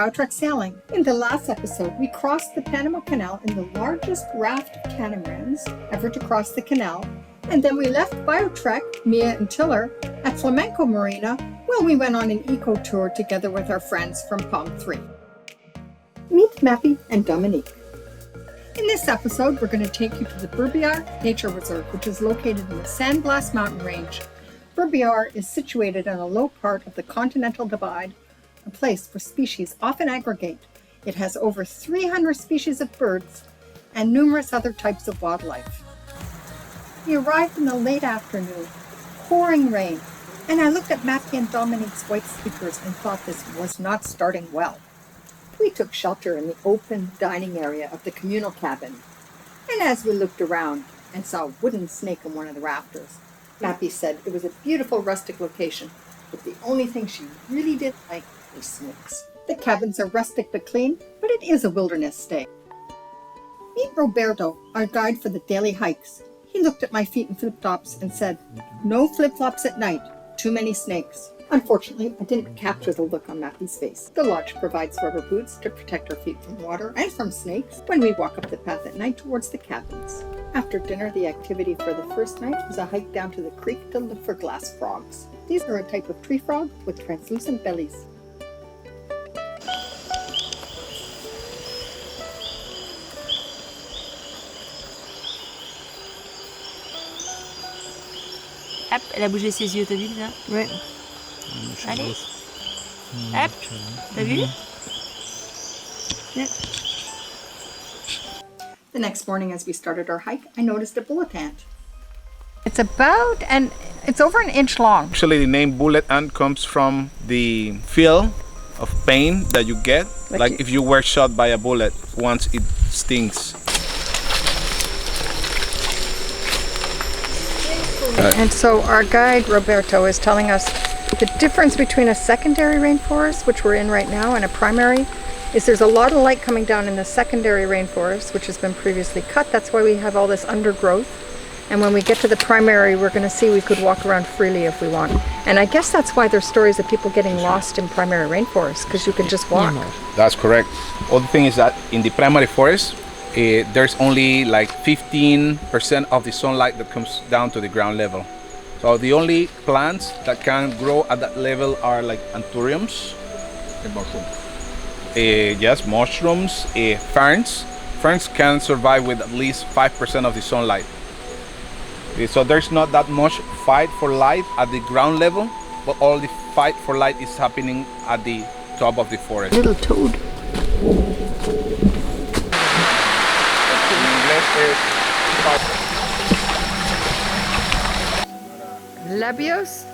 BioTrek-sailing. In the last episode, we crossed the Panama Canal in the largest raft of catamarans ever to cross the canal, and then we left BioTrek, Mia and Tiller, at Flamenco Marina while we went on an eco tour together with our friends from Palm 3. Meet Mappy and Dominique. In this episode, we're going to take you to the Burbayar Nature Reserve, which is located in the San Blas mountain range. Burbayar is situated in a low part of the Continental Divide, a place where species often aggregate. It has over 300 species of birds and numerous other types of wildlife. We arrived in the late afternoon, pouring rain, and I looked at Mappy and Dominique's white sneakers and thought this was not starting well. We took shelter in the open dining area of the communal cabin, and as we looked around and saw a wooden snake in one of the rafters, Mappy said it was a beautiful rustic location, but the only thing she really didn't like was snakes. The cabins are rustic but clean, but it is a wilderness stay. Meet Roberto, our guide for the daily hikes. He looked at my feet in flip-flops and said, "No flip-flops at night, too many snakes." Unfortunately, I didn't capture the look on Mappy's face. The lodge provides rubber boots to protect our feet from water and from snakes when we walk up the path at night towards the cabins. After dinner, the activity for the first night was a hike down to the creek to look for glass frogs. These are a type of tree frog with translucent bellies. Hop, elle a bougé ses yeux, t'as vu là? Ouais. Allez. Hop, t'as vu? Yeah. The next morning as we started our hike, I noticed a bullet ant. It's over an inch long. Actually, the name bullet ant comes from the feel of pain that you get, like if you were shot by a bullet once it stings. And so our guide, Roberto, is telling us the difference between a secondary rainforest, which we're in right now, and a primary is there's a lot of light coming down in the secondary rainforest, which has been previously cut. That's why we have all this undergrowth. And when we get to the primary, we're going to see we could walk around freely if we want. And I guess that's why there's stories of people getting lost in primary rainforest, because you can just walk. That's correct. Other thing is that in the primary forest, there's only like 15% of the sunlight that comes down to the ground level. So the only plants that can grow at that level are like anthuriums, yes, mushrooms, ferns. Ferns can survive with at least 5% of the sunlight. So there's not that much fight for light at the ground level, but all the fight for light is happening at the top of the forest. Little toad. Labios?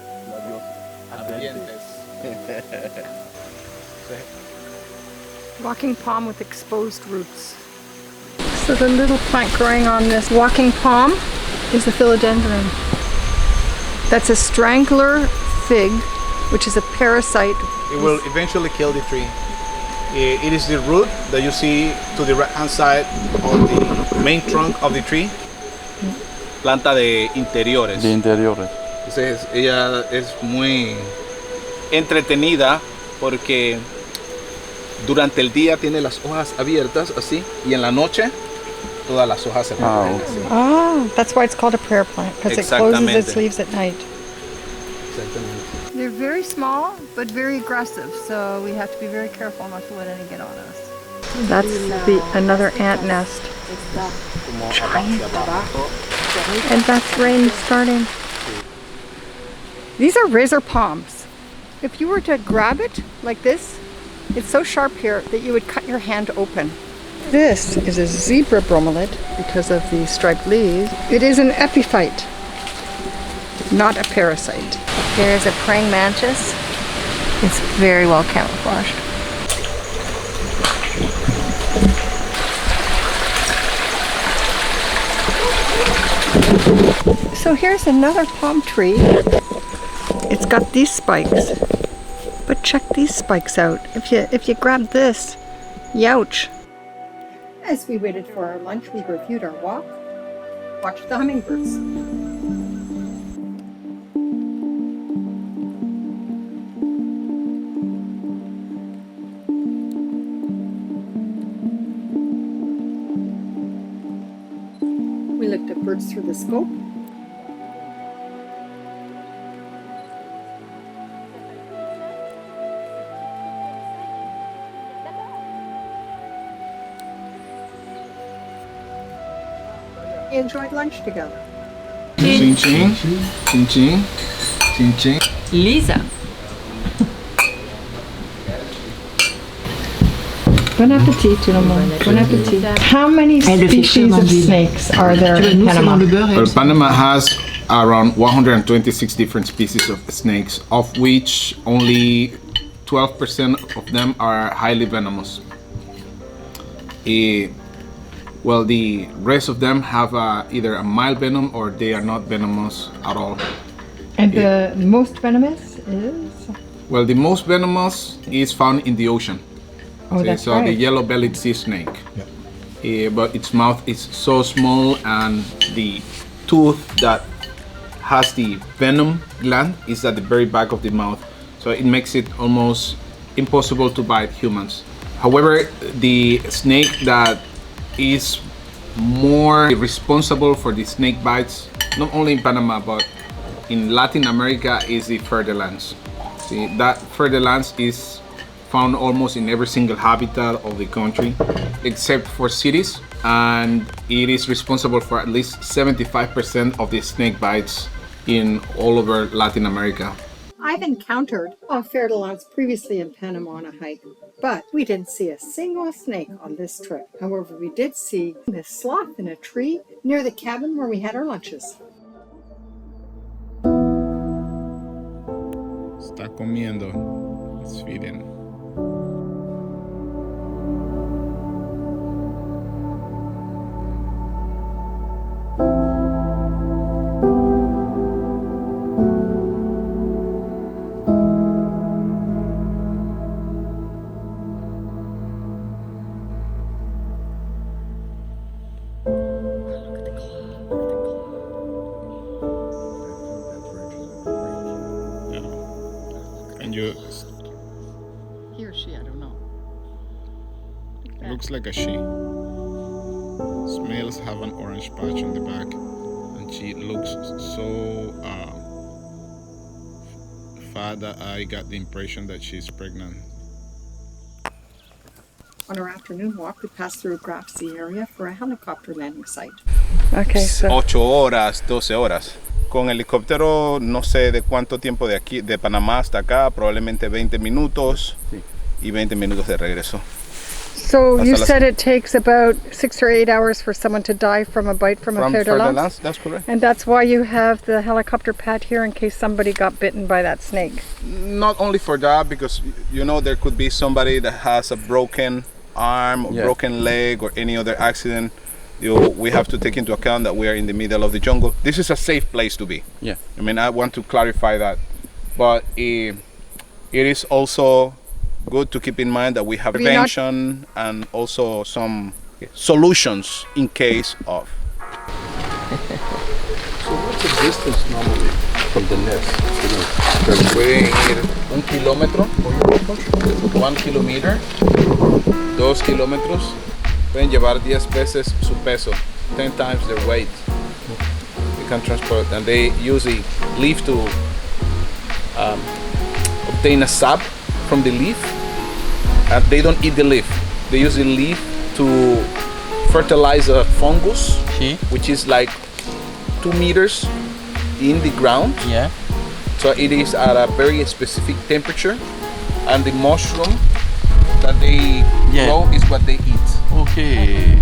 Walking palm with exposed roots. So the little plant growing on this walking palm is the philodendron. That's a strangler fig, which is a parasite. It will eventually kill the tree. It is the root that you see to the right hand side of the main trunk of the tree. Planta de interiores. De interiores. Entonces ella es muy entretenida porque durante el día tiene las hojas abiertas así y en la noche todas las hojas se van. Oh, that's why it's called a prayer plant, because it closes its leaves at night. Exactamente. They're very small, but very aggressive, so we have to be very careful not to let any get on us. That's another ant nest. Giant. And that's rain starting. These are razor palms. If you were to grab it like this, it's so sharp here that you would cut your hand open. This is a zebra bromelid because of the striped leaves. It is an epiphyte, not a parasite. There is a praying mantis. It's very well camouflaged. So here's another palm tree. It's got these spikes, but check these spikes out. If you grab this, youch. As we waited for our lunch, we reviewed our walk, watched the hummingbirds. We looked at birds through the scope. We enjoyed lunch together. Ching ching, ching ching, ching ching. Lisa. Bon appetit, tout le monde. Bon appetit. How many species of snakes are there in Panama? Well, Panama has around 126 different species of snakes, of which only 12% of them are highly venomous. Well, the rest of them have either a mild venom or they are not venomous at all. And the most venomous is? Well, the most venomous is found in the ocean. Oh, that's so right. the yellow-bellied sea snake. But its mouth is so small, and the tooth that has the venom gland is at the very back of the mouth. So it makes it almost impossible to bite humans. However, the snake that is more responsible for the snake bites, not only in Panama but in Latin America, is the fer-de-lance. See, that fer-de-lance is found almost in every single habitat of the country except for cities, and it is responsible for at least 75% of the snake bites in all over Latin America. I've encountered a fer-de-lance previously in Panama on a hike, but we didn't see a single snake on this trip. However, we did see the sloth in a tree near the cabin where we had our lunches. Está comiendo. It's feeding. And you, He or she, I don't know. looks like a she. Males have an orange patch on the back, and she looks so fat that I got the impression that she's pregnant. On our afternoon walk, we passed through a grassy area for a helicopter landing site. Okay, so 8 horas, 12 horas. Con helicóptero no sé de cuánto tiempo de aquí, de Panamá hasta acá, probablemente 20 minutos y 20 minutos de regreso. So you said it takes about 6 or 8 hours for someone to die from a bite from a fer-de-lance? That's correct. And that's why you have the helicopter pad here in case somebody got bitten by that snake. Not only for that, because you know there could be somebody that has a broken arm or broken leg or any other accident. We have to take into account that we are in the middle of the jungle. This is a safe place to be. Yeah. I mean, I want to clarify that. But it is also good to keep in mind that we have prevention and also some solutions in case of. So what's the distance normally from the nest? Pueden ir 1 kilómetro, 1 kilometer, 2 kilómetros. Pueden llevar 10 veces su peso, 10 times their weight. They can transport, and they use a leaf to obtain a sap from the leaf. And they don't eat the leaf. They use the leaf to fertilize a fungus, which is like 2 meters in the ground. Yeah. So it is at a very specific temperature, and the mushroom that they grow is what they eat. Okay.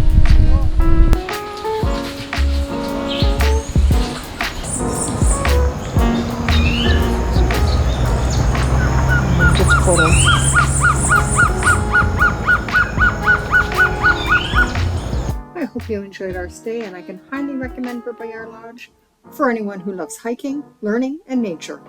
I hope you enjoyed our stay, and I can highly recommend Burbayar Lodge for anyone who loves hiking, learning, and nature.